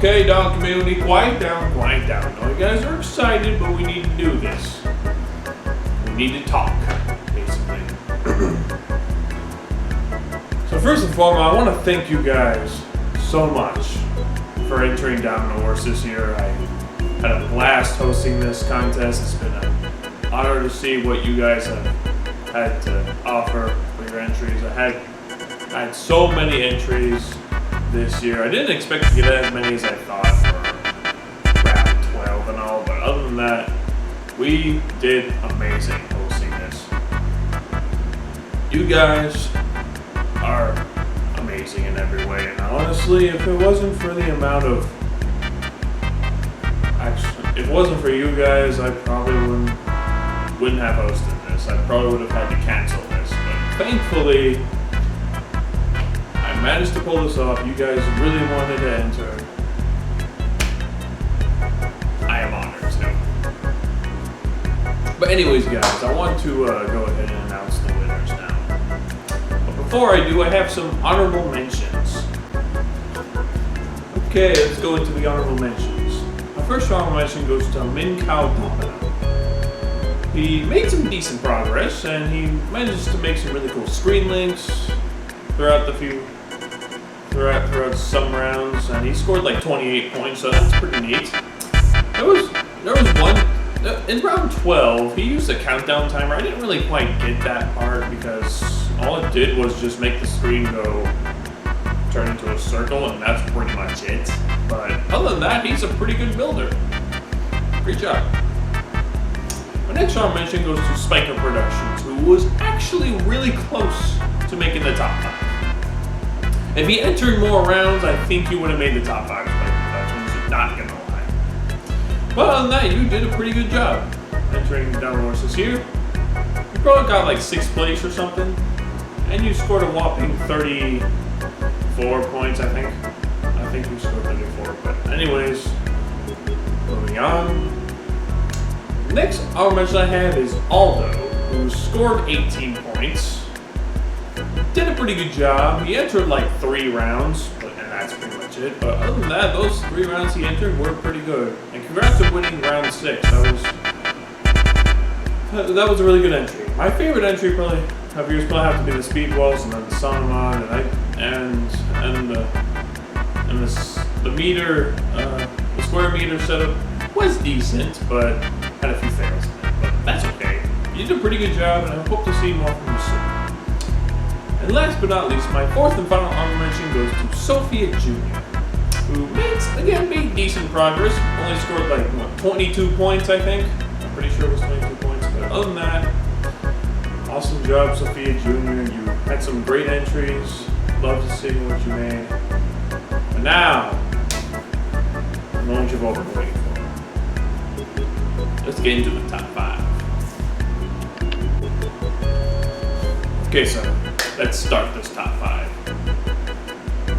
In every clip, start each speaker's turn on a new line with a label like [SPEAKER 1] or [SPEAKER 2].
[SPEAKER 1] Okay, dog community, quiet down, quiet down. No, you guys are excited, but we need to do this. We need to talk, basically. So first and foremost, I want to thank you guys so much for entering Domino Wars this year. I had a blast hosting this contest. It's been an honor to see what you guys have had to offer for your entries. I had so many entries this year. I didn't expect to get as many as I thought for round 12 and all, but other than that, we did amazing hosting this. You guys are amazing in every way, and honestly, if it wasn't for the amount of if it wasn't for you guys, I probably wouldn't have hosted this. I probably would have had to cancel this, but thankfully I managed to pull this off. You guys really wanted to enter. I am honored to. But anyways, guys, I want to go ahead and announce the winners now. But before I do, I have some honorable mentions. Okay, let's go into the honorable mentions. My first honorable mention goes to Min Cow Domino. he made some decent progress, and he managed to make some really cool screen links throughout some rounds, and he scored like 28 points, so that's pretty neat. There was one in round 12. He used a countdown timer. I didn't really quite get that part because all it did was just make the screen turn into a circle, and that's pretty much it. But other than that, he's a pretty good builder. Great job. My next honorable mention goes to Spiker Productions, who was actually really close to making the top 5. If he entered more rounds, I think he would have made the top 5 Spiker Productions, not gonna lie. But other than that, you did a pretty good job entering Domino Wars this year. You probably got like 6th place or something, and you scored a whopping 34 points, I think. I think you scored 34, but anyways, moving on. Next honorable mention I have is Aldo, who scored 18 points. Did a pretty good job. He entered like 3 rounds, and that's pretty much it. But other than that, those 3 rounds he entered were pretty good. And congrats on winning round 6. That was a really good entry. My favorite entry probably of yours probably have to be the speed walls, and then the Sonomon, the square meter setup was decent, but had a few fails in it. But that's okay. You did a pretty good job, and I hope to see more from you soon. And last but not least, my 4th and final honorable mention goes to Sophia Jr., who made decent progress. Only scored like 22 points, I think. I'm pretty sure it was 22 points. But other than that, awesome job, Sophia Jr. You had some great entries. Love to see what you made. But now, the moment you've all been waiting for. Let's get into the top 5. Okay, so let's start this top 5.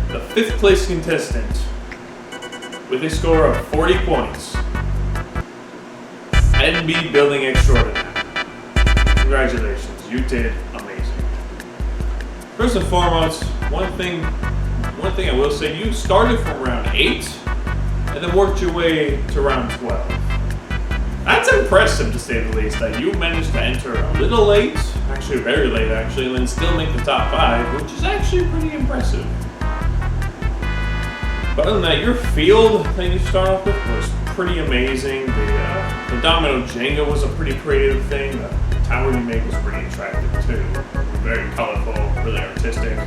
[SPEAKER 1] The 5th place contestant with a score of 40 points, NB Building Extraordinaire. Congratulations, you did amazing. First and foremost, one thing I will say, you started from round 8 and then worked your way to round 12. That's impressive, to say the least, that you managed to enter a little late, actually very late actually, and then still make the top 5, which is actually pretty impressive. But other than that, your field that you start off with was pretty amazing. The Domino Jenga was a pretty creative thing. The tower you made was pretty attractive too. Very colorful, really artistic.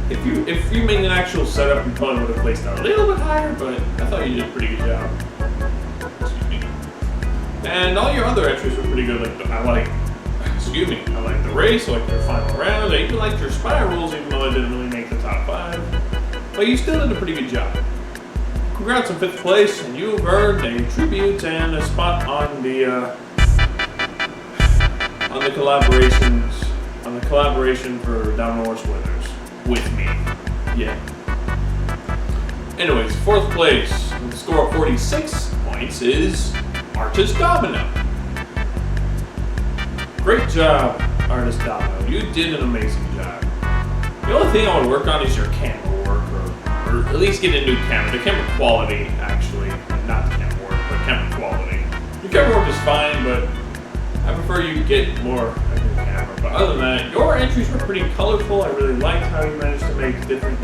[SPEAKER 1] If you made an actual setup, you probably would have placed that a little bit higher, but I thought you did a pretty good job. And all your other entries were pretty good. I like the race, I liked your final round, I even liked your spirals, even though I didn't really make the top 5. But you still did a pretty good job. Congrats on 5th place, and you've earned a tribute and a spot on the collaboration for Domino Wars winners with me. Yeah. Anyways, 4th place with a score of 46 points is Artist Domino. Great job, Artist Domino. You did an amazing job. The only thing I would work on is your camera work, or at least get a new camera. The camera quality, actually. Not the camera work, but camera quality. Your camera work is fine, but I prefer you get more of a new camera. But other than that, your entries were pretty colorful. I really liked how you managed to make different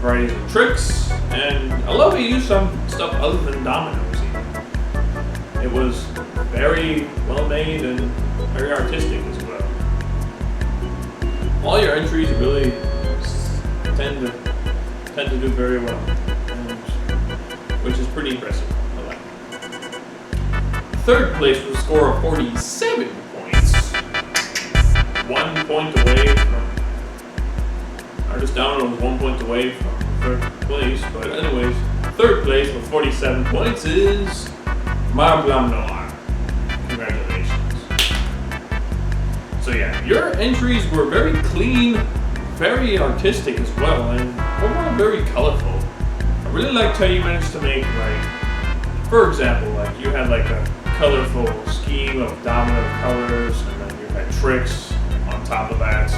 [SPEAKER 1] varieties of tricks. And I love how you used some stuff other than dominoes even. It was very well made and very artistic as well. All your entries really tend to do very well, which is pretty impressive. I like it. 3rd place with a score of 47 points. 1 point away from Artist Domino was 1 point away from 3rd place, but anyways, 3rd place with 47 points is Marblomino R. Congratulations. So yeah, your entries were very clean, very artistic as well, and overall very colorful. I really liked how you managed to make, like, for example, like you had like a colorful scheme of domino colors, and then you had tricks on top of that.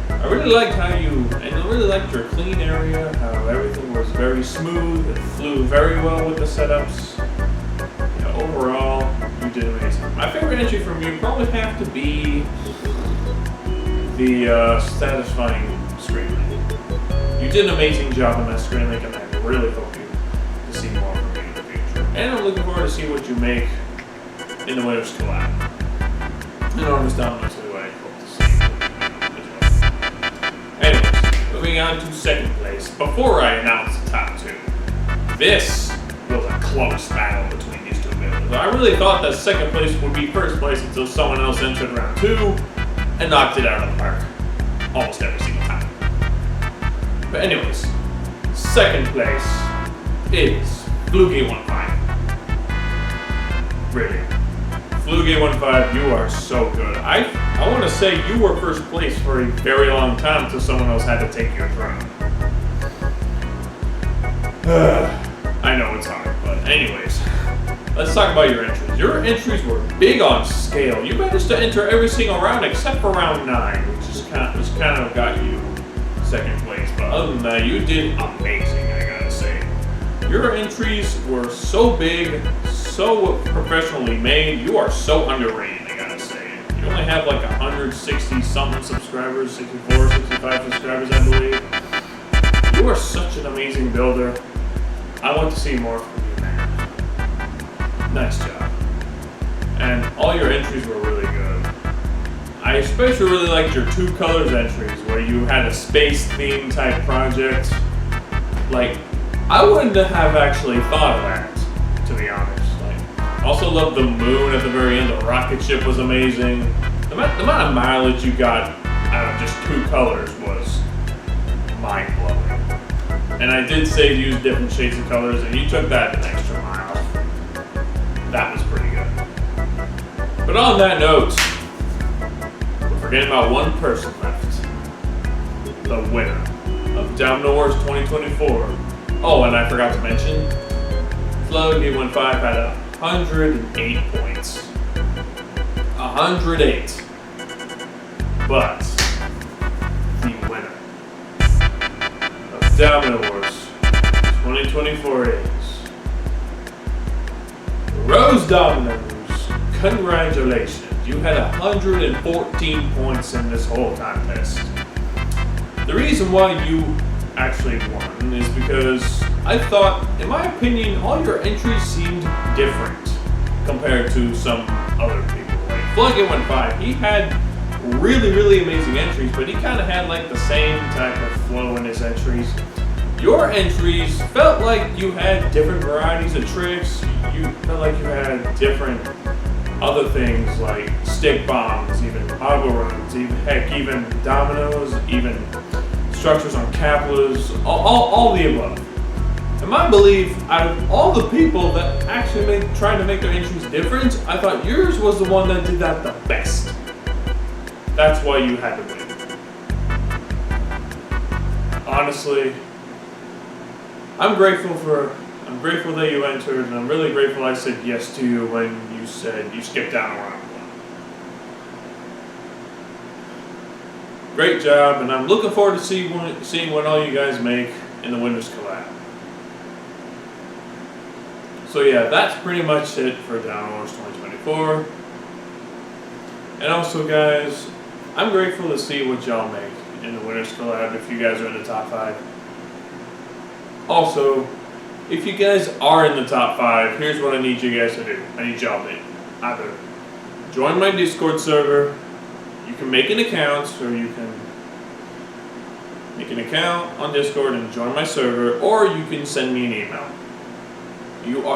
[SPEAKER 1] I really liked I really liked your clean area, how everything was very smooth, it flew very well with the setups. Overall, you did amazing. My favorite entry from you probably have to be the satisfying screen link. You did an amazing job on that screen link, and I really hope to see more from you in the future. And I'm looking forward to see what you make in the Winners Collab. And Armist Domino's who I hope to see. Anyways, moving on to second place. Before I announce the top two, this was a close battle between these two builders. I really thought that second place would be first place until someone else entered round 2 and knocked it out of the park almost every single time. But anyways, second place is Flugy15. Really. Flugy15, you are so good. I want to say you were first place for a very long time until someone else had to take your throne. I know it's hard, but anyways, let's talk about your entries. Your entries were big on scale. You managed to enter every single round except for round 9, which kind of got you second place. But other than that, you did amazing, I gotta say. Your entries were so big, so professionally made. You are so underrated, I gotta say. You only have like 160 something subscribers, 64, 65 subscribers, I believe. You are such an amazing builder. I want to see more from you, man. Nice job. And all your entries were really good. I especially really liked your 2 colors entries where you had a space theme type project. Like, I wouldn't have actually thought of that, to be honest. Like, also loved the moon at the very end. The rocket ship was amazing. The amount of mileage you got out of just 2 colors was mind-blowing. And I did say to use different shades of colors, and you took that an extra mile. That was pretty good. But on that note, we're forgetting about one person left. The winner of Domino Wars 2024. Oh, and I forgot to mention, Flugy15 had 108 points. 108. But the winner of Domino Wars 2024 is Rose Dominoes. Congratulations. You had 114 points in this whole contest. The reason why you actually won is because I thought, in my opinion, all your entries seemed different compared to some other people. Like Flugy15, he had really amazing entries, but he kind of had like the same type of flow in his entries. Your entries felt like you had different varieties of tricks. You felt like you had different other things like stick bombs, even auto runs, even dominoes, even structures on caplas, all the above. In my belief, out of all the people that actually tried to make their entries different, I thought yours was the one that did that the best. That's why you had to win. Honestly, I'm grateful that you entered, and I'm really grateful I said yes to you when you said you skipped down a round 1. Great job, and I'm looking forward to seeing what all you guys make in the Winners Collab. So yeah, that's pretty much it for Domino Wars 2024. And also guys, I'm grateful to see what y'all make in the Winners Collab if you guys are in the top 5. Also, if you guys are in the top 5, here's what I need you guys to do. I need y'all to either join my Discord server, you can make an account, or you can make an account on Discord and join my server, or you can send me an email.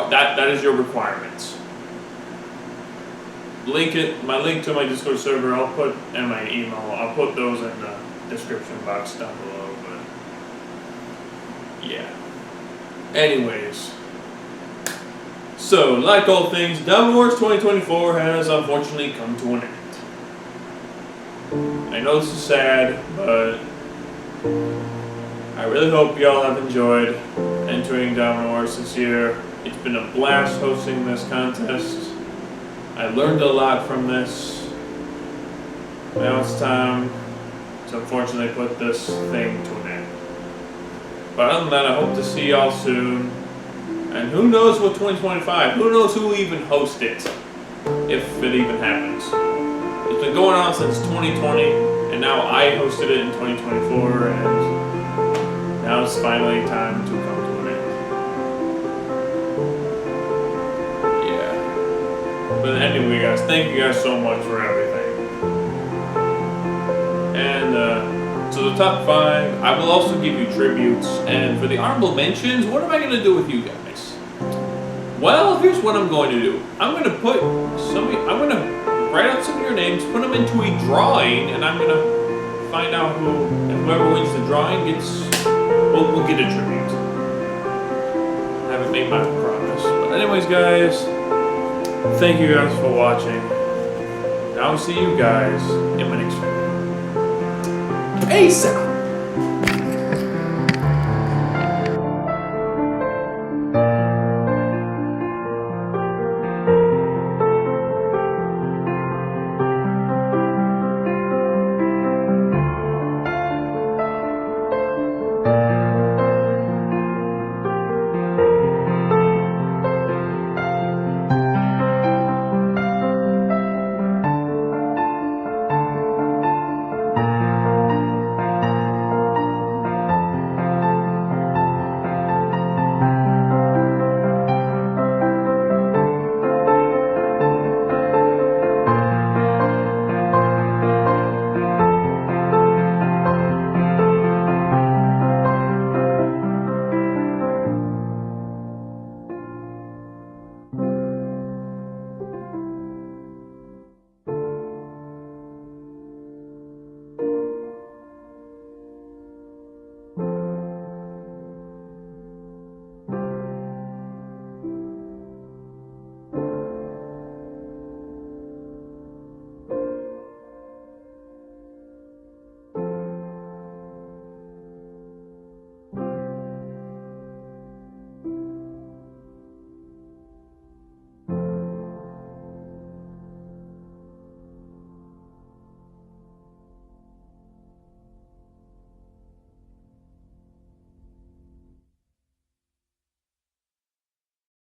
[SPEAKER 1] That is your requirements. My link to my Discord server, and my email, I'll put those in the description box down below, but yeah. Anyways, so like all things, Domino Wars 2024 has unfortunately come to an end. I know this is sad, but I really hope y'all have enjoyed entering Domino Wars this year. It's been a blast hosting this contest. I learned a lot from this. Now it's time to unfortunately put this thing to an end. But other than that, I hope to see y'all soon. And who knows what 2025, who knows who will even host it. if it even happens. It's been going on since 2020, and now I hosted it in 2024, and now it's finally time to come to an end. Yeah. But anyway, guys, thank you guys so much for everything. And so the top 5, I will also give you tributes, and for the honorable mentions, what am I going to do with you guys? Well, here's what I'm going to do. I'm going to write out some of your names, put them into a drawing, and I'm going to find out whoever wins the drawing we'll get a tribute. I haven't made my promise. But anyways, guys, thank you guys for watching. And I'll see you guys in my next video. Peace out!